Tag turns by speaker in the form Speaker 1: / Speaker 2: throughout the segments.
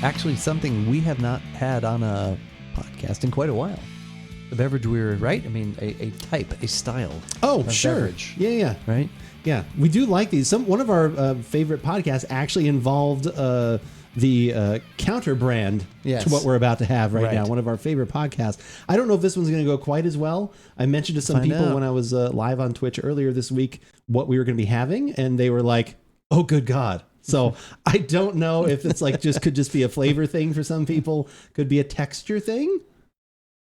Speaker 1: actually something we have not had on a podcast in quite a while. The beverage we're, right? I mean, a type, a style.
Speaker 2: Oh,
Speaker 1: of
Speaker 2: sure.
Speaker 1: Beverage,
Speaker 2: Yeah.
Speaker 1: right?
Speaker 2: Yeah, we do like these. One of our favorite podcasts actually involved the counter brand
Speaker 1: Yes.
Speaker 2: to what we're about to have right
Speaker 1: Right.
Speaker 2: now. One of our favorite podcasts. I don't know if this one's going to go quite as well. I mentioned to some
Speaker 1: Find
Speaker 2: people
Speaker 1: out.
Speaker 2: when I was live on Twitch earlier this week what we were going to be having, and they were like, "Oh, good God." So I don't know if it's like could just be a flavor thing for some people, could be a texture thing.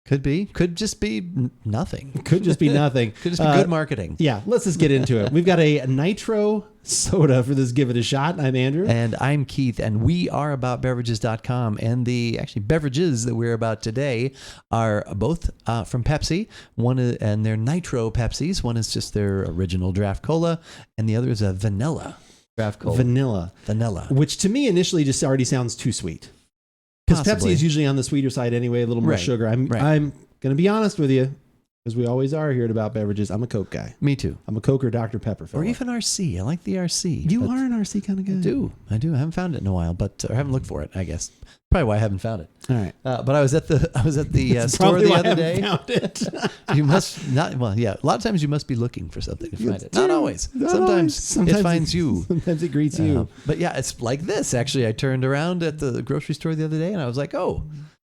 Speaker 1: Could be. Could just be nothing.
Speaker 2: Could just be nothing.
Speaker 1: Could just be good marketing.
Speaker 2: Yeah, let's just get into it. We've got a Nitro soda for this Give It a Shot. I'm Andrew.
Speaker 1: And I'm Keith, and we are AboutBeverages.com. And the actually beverages that we're about today are both from Pepsi. One is, and they're Nitro Pepsis. One is just their original draft cola, and the other is a vanilla draft cola. Vanilla.
Speaker 2: Which to me initially just already sounds too sweet. Because Pepsi
Speaker 1: Possibly.
Speaker 2: is usually on the sweeter side anyway, a little more
Speaker 1: Right.
Speaker 2: sugar. I'm going to be honest with you, because we always are here at About Beverages. I'm a Coke guy.
Speaker 1: Me too.
Speaker 2: I'm a Coke or Dr. Pepper fella.
Speaker 1: Or even RC. I like the RC.
Speaker 2: You
Speaker 1: but
Speaker 2: are an RC kind of guy.
Speaker 1: I do. I haven't found it in a while, but I haven't looked for it, I guess. Probably why I haven't found it.
Speaker 2: All right.
Speaker 1: But I was at the store
Speaker 2: Probably
Speaker 1: the
Speaker 2: why I
Speaker 1: other
Speaker 2: haven't
Speaker 1: day.
Speaker 2: found it.
Speaker 1: You must not. Well, yeah. A lot of times you must be looking for something to find it. Not
Speaker 2: do.
Speaker 1: always.
Speaker 2: Not
Speaker 1: Sometimes
Speaker 2: always.
Speaker 1: it finds you.
Speaker 2: Sometimes it greets you.
Speaker 1: But yeah, it's like this. Actually, I turned around at the grocery store the other day and I was like, "Oh,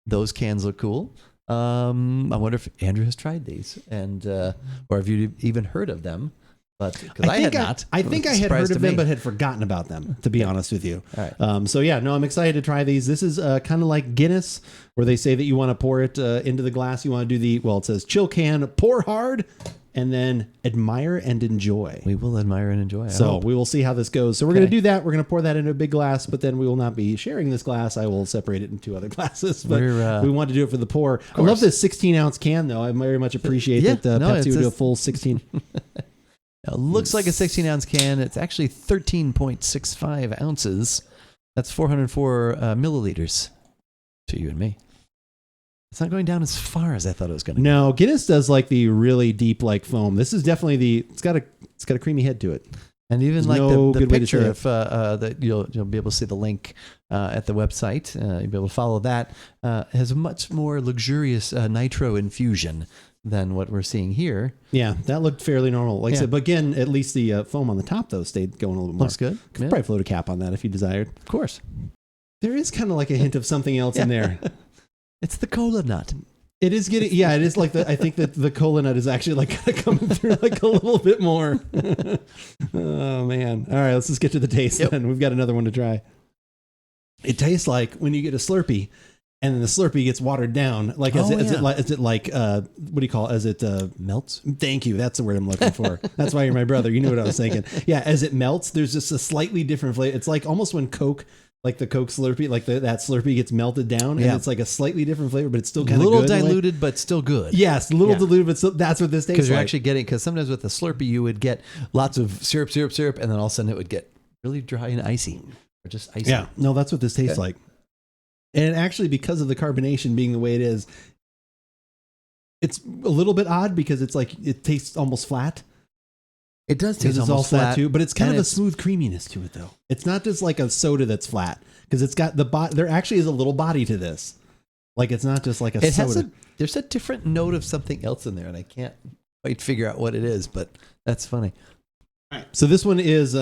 Speaker 1: those cans look cool." I wonder if Andrew has tried these, and or have you even heard of them? But because I had not.
Speaker 2: I think I had heard of them, but had forgotten about them, to be honest with you.
Speaker 1: All right.
Speaker 2: So yeah, no, I'm excited to try these. This is kind of like Guinness, where they say that you want to pour it into the glass. You want to do it says chill can, pour hard, and then admire and enjoy.
Speaker 1: We will admire and enjoy.
Speaker 2: So we will see how this goes. So we're going to do that. We're going to pour that into a big glass, but then we will not be sharing this glass. I will separate it into other glasses. But we want to do it for the pour. I love this 16-ounce can, though. I very much appreciate that Pepsi would do a full 16.
Speaker 1: It looks like a 16-ounce can. It's actually 13.65 ounces. That's 404 milliliters to you and me. It's not going down as far as I thought it was going to.
Speaker 2: No, Guinness does like the really deep like foam. This is definitely it's got a creamy head to it.
Speaker 1: And even
Speaker 2: There's
Speaker 1: like
Speaker 2: no
Speaker 1: the
Speaker 2: good way to
Speaker 1: picture,
Speaker 2: say
Speaker 1: if that you'll be able to see the link at the website. You'll be able to follow that. Has a much more luxurious nitro infusion than what we're seeing here.
Speaker 2: Yeah, that looked fairly normal. Like I said, but again, at least the foam on the top though stayed going a little bit more.
Speaker 1: Looks good.
Speaker 2: Could probably float a cap on that if you desired.
Speaker 1: Of course.
Speaker 2: There is kind of like a hint of something else in there.
Speaker 1: It's the cola nut.
Speaker 2: It is getting, yeah, it is like I think that the cola nut is actually like kind of coming through like a little bit more. Oh man. All right, let's just get to the taste then. We've got another one to try. It tastes like when you get a Slurpee and then the Slurpee gets watered down. Like, is it like, what do you call it? As it
Speaker 1: melts?
Speaker 2: Thank you. That's the word I'm looking for. That's why you're my brother. You knew what I was thinking. Yeah. As it melts, there's just a slightly different flavor. It's like almost when Coke, like the Coke Slurpee, like that Slurpee gets melted down and it's like a slightly different flavor, but it's still kind of
Speaker 1: a little
Speaker 2: good,
Speaker 1: diluted, but still good.
Speaker 2: Yes, a little diluted, but still, that's what this tastes like.
Speaker 1: Because you're actually getting, because sometimes with the Slurpee, you would get lots of syrup, and then all of a sudden it would get really dry and icy. Or just icy.
Speaker 2: Yeah, no, that's what this tastes like. And actually, because of the carbonation being the way it is, it's a little bit odd because it's like, it tastes almost flat.
Speaker 1: It does taste
Speaker 2: it's
Speaker 1: almost
Speaker 2: all flat too, but it's kind of a
Speaker 1: it's
Speaker 2: smooth creaminess to it though. It's not just like a soda that's flat because it's got there actually is a little body to this. Like it's not just like a soda.
Speaker 1: There's a different note of something else in there and I can't quite figure out what it is, but that's funny.
Speaker 2: All right. So this one is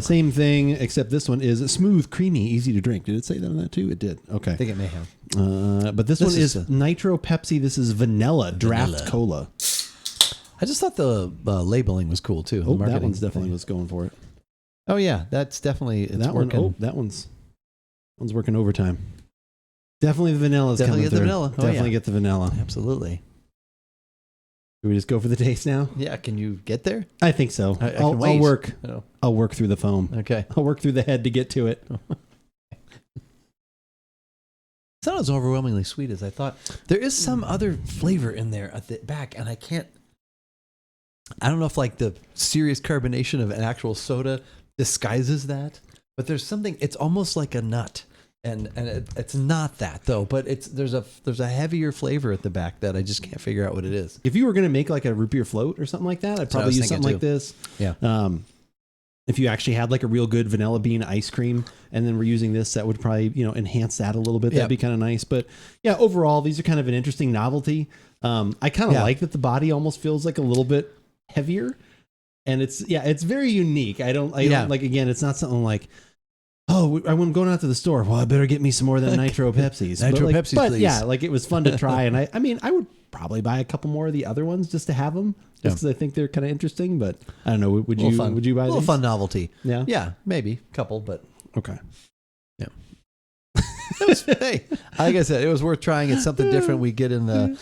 Speaker 2: same thing, except this one is smooth, creamy, easy to drink. Did it say that on that too? It did. Okay.
Speaker 1: I think it may have.
Speaker 2: But this one is Nitro Pepsi. This is vanilla draft cola.
Speaker 1: I just thought the labeling was cool too.
Speaker 2: Oh, that one's definitely was going for it.
Speaker 1: Oh yeah, that's definitely
Speaker 2: that
Speaker 1: working.
Speaker 2: one. Oh, that one's working overtime. Definitely the vanilla is coming through.
Speaker 1: The vanilla.
Speaker 2: Definitely get the vanilla.
Speaker 1: Absolutely.
Speaker 2: Do we just go for the taste now?
Speaker 1: Yeah. Can you get there?
Speaker 2: I think so. I'll work through the foam.
Speaker 1: Okay.
Speaker 2: I'll work through the head to get to it.
Speaker 1: It's not as overwhelmingly sweet as I thought. There is some other flavor in there at the back, and I don't know if like the serious carbonation of an actual soda disguises that, but there's something. It's almost like a nut, and it's not that though. But there's a heavier flavor at the back that I just can't figure out what it is.
Speaker 2: If you were going to make like a root beer float or something like that, I'd probably use something like this.
Speaker 1: Yeah.
Speaker 2: if you actually had like a real good vanilla bean ice cream and then we're using this, that would probably, enhance that a little bit. That'd be kind of nice. But yeah, overall, these are kind of an interesting novelty. I kind of like that the body almost feels like a little bit heavier, and it's very unique. I don't like, again, it's not something like, oh, I'm going out to the store. Well, I better get me some more of that Nitro Pepsis.
Speaker 1: Pepsis,
Speaker 2: but
Speaker 1: please.
Speaker 2: Yeah, like it was fun to try. And I mean, I would probably buy a couple more of the other ones just to have them, just because I think they're kind of interesting. But I don't know. Would you buy
Speaker 1: a little
Speaker 2: these?
Speaker 1: fun novelty?
Speaker 2: Yeah.
Speaker 1: Yeah, maybe a couple, but
Speaker 2: okay.
Speaker 1: Yeah. Hey, like I said, it was worth trying. It's something different. We get in the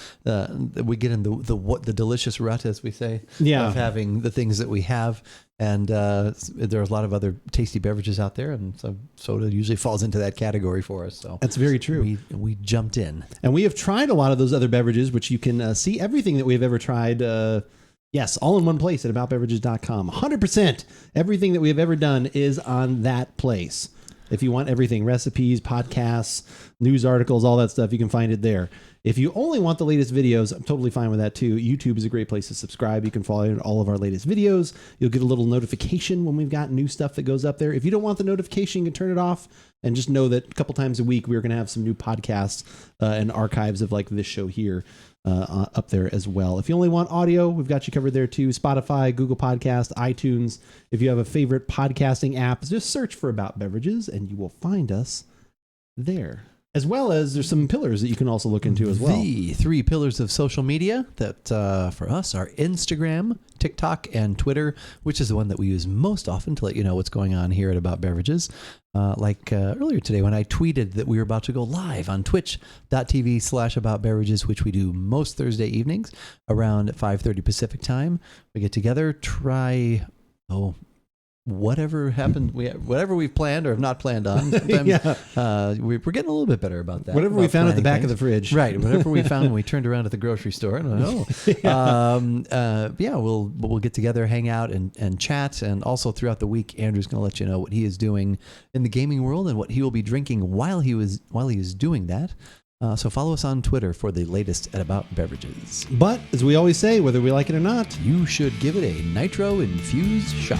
Speaker 1: delicious rut, as we say, of having the things that we have. And there are a lot of other tasty beverages out there, and so soda usually falls into that category for us. So
Speaker 2: that's very true.
Speaker 1: We jumped in,
Speaker 2: and we have tried a lot of those other beverages, which you can see everything that we've ever tried. Yes, all in one place at AboutBeverages.com. 100% everything that we have ever done is on that place. If you want everything, recipes, podcasts, news articles, all that stuff, you can find it there. If you only want the latest videos, I'm totally fine with that too. YouTube is a great place to subscribe. You can follow all of our latest videos. You'll get a little notification when we've got new stuff that goes up there. If you don't want the notification, you can turn it off and just know that a couple times a week we're going to have some new podcasts and archives of like this show here up there as well. If you only want audio, we've got you covered there too. Spotify, Google Podcast, iTunes. If you have a favorite podcasting app, just search for About Beverages and you will find us there. As well as there's some pillars that you can also look into as well.
Speaker 1: The 3 pillars of social media that for us are Instagram, TikTok, and Twitter, which is the one that we use most often to let you know what's going on here at About Beverages. Like earlier today when I tweeted that we were about to go live on twitch.tv/AboutBeverages, which we do most Thursday evenings around 5:30 Pacific time. We get together, try... whatever happened, whatever we've planned or have not planned on. Sometimes we're getting a little bit better about that.
Speaker 2: Whatever we found at the back of the fridge.
Speaker 1: Right. Whatever we found when we turned around at the grocery store. I don't know. We'll get together, hang out, and chat. And also throughout the week, Andrew's going to let you know what he is doing in the gaming world and what he will be drinking while he is doing that. So follow us on Twitter for the latest at About Beverages.
Speaker 2: But as we always say, whether we like it or not,
Speaker 1: you should give it a nitro-infused shot.